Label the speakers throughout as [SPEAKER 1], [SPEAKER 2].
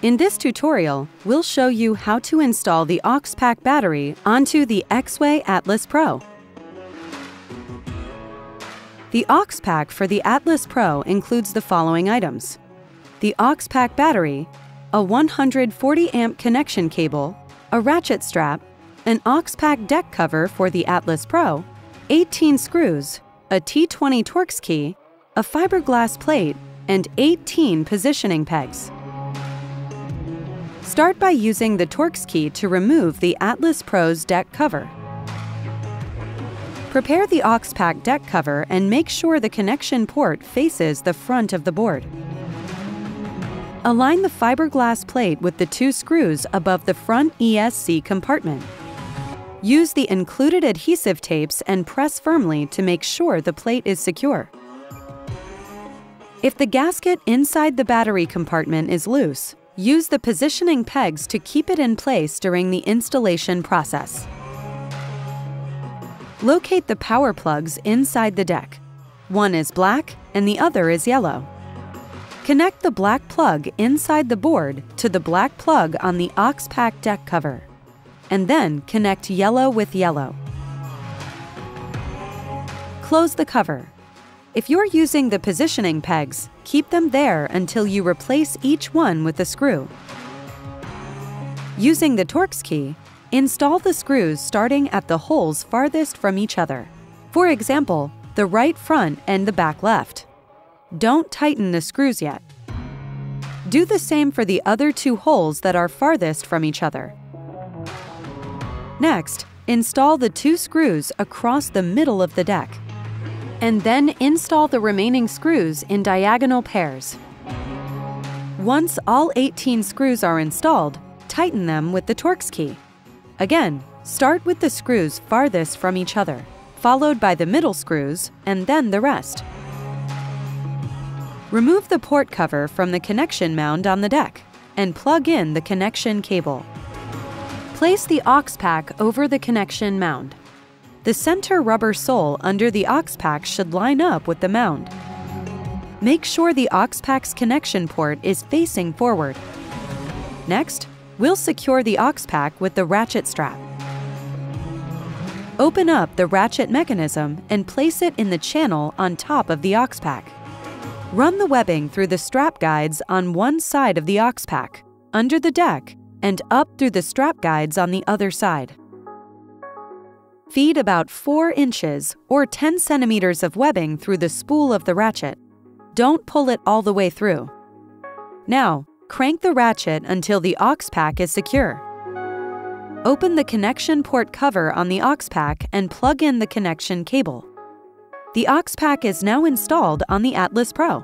[SPEAKER 1] In this tutorial, we'll show you how to install the AUXPack battery onto the Exway Atlas Pro. The AUXPack for the Atlas Pro includes the following items: the AUXPack battery, a 140 amp connection cable, a ratchet strap, an AUXPack deck cover for the Atlas Pro, 18 screws, a T20 Torx key, a fiberglass plate, and 18 positioning pegs. Start by using the Torx key to remove the Atlas Pro's deck cover. Prepare the AUXPack deck cover and make sure the connection port faces the front of the board. Align the fiberglass plate with the 2 screws above the front ESC compartment. Use the included adhesive tapes and press firmly to make sure the plate is secure. If the gasket inside the battery compartment is loose, use the positioning pegs to keep it in place during the installation process. Locate the power plugs inside the deck. One is black and the other is yellow. Connect the black plug inside the board to the black plug on the AUXPack deck cover, and then connect yellow with yellow. Close the cover. If you're using the positioning pegs, keep them there until you replace each one with a screw. Using the Torx key, install the screws starting at the holes farthest from each other. For example, the right front and the back left. Don't tighten the screws yet. Do the same for the other 2 holes that are farthest from each other. Next, install the 2 screws across the middle of the deck, and then install the remaining screws in diagonal pairs. Once all 18 screws are installed, tighten them with the Torx key. Again, start with the screws farthest from each other, followed by the middle screws, and then the rest. Remove the port cover from the connection mound on the deck, and plug in the connection cable. Place the AUXPack over the connection mound. The center rubber sole under the AUXPack should line up with the mound. Make sure the AUXPack's connection port is facing forward. Next, we'll secure the AUXPack with the ratchet strap. Open up the ratchet mechanism and place it in the channel on top of the AUXPack. Run the webbing through the strap guides on one side of the AUXPack, under the deck, and up through the strap guides on the other side. Feed about 4 inches or 10 centimeters of webbing through the spool of the ratchet. Don't pull it all the way through. Now, crank the ratchet until the AUXPack is secure. Open the connection port cover on the AUXPack and plug in the connection cable. The AUXPack is now installed on the Atlas Pro.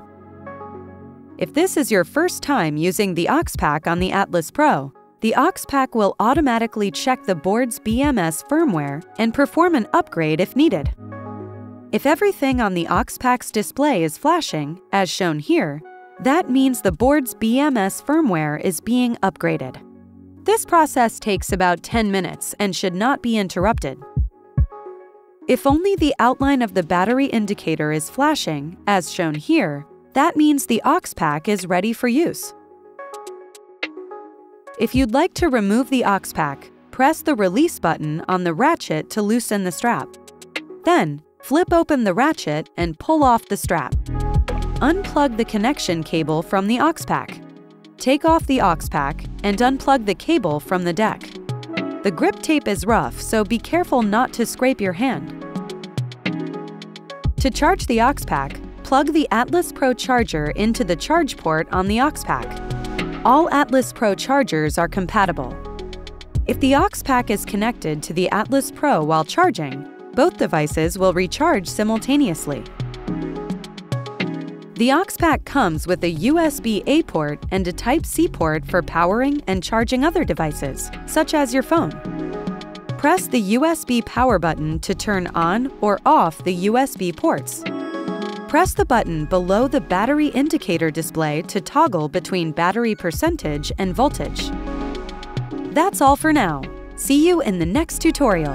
[SPEAKER 1] If this is your first time using the AUXPack on the Atlas Pro, the AUXPack will automatically check the board's BMS firmware and perform an upgrade if needed. If everything on the AUXPack's display is flashing, as shown here, that means the board's BMS firmware is being upgraded. This process takes about 10 minutes and should not be interrupted. If only the outline of the battery indicator is flashing, as shown here, that means the AUXPack is ready for use. If you'd like to remove the AUXPack, press the release button on the ratchet to loosen the strap. Then, flip open the ratchet and pull off the strap. Unplug the connection cable from the AUXPack. Take off the AUXPack and unplug the cable from the deck. The grip tape is rough, so be careful not to scrape your hand. To charge the AUXPack, plug the Atlas Pro charger into the charge port on the AUXPack. All Atlas Pro chargers are compatible. If the AUXPack is connected to the Atlas Pro while charging, both devices will recharge simultaneously. The AUXPack comes with a USB-A port and a Type-C port for powering and charging other devices, such as your phone. Press the USB power button to turn on or off the USB ports. Press the button below the battery indicator display to toggle between battery percentage and voltage. That's all for now. See you in the next tutorial.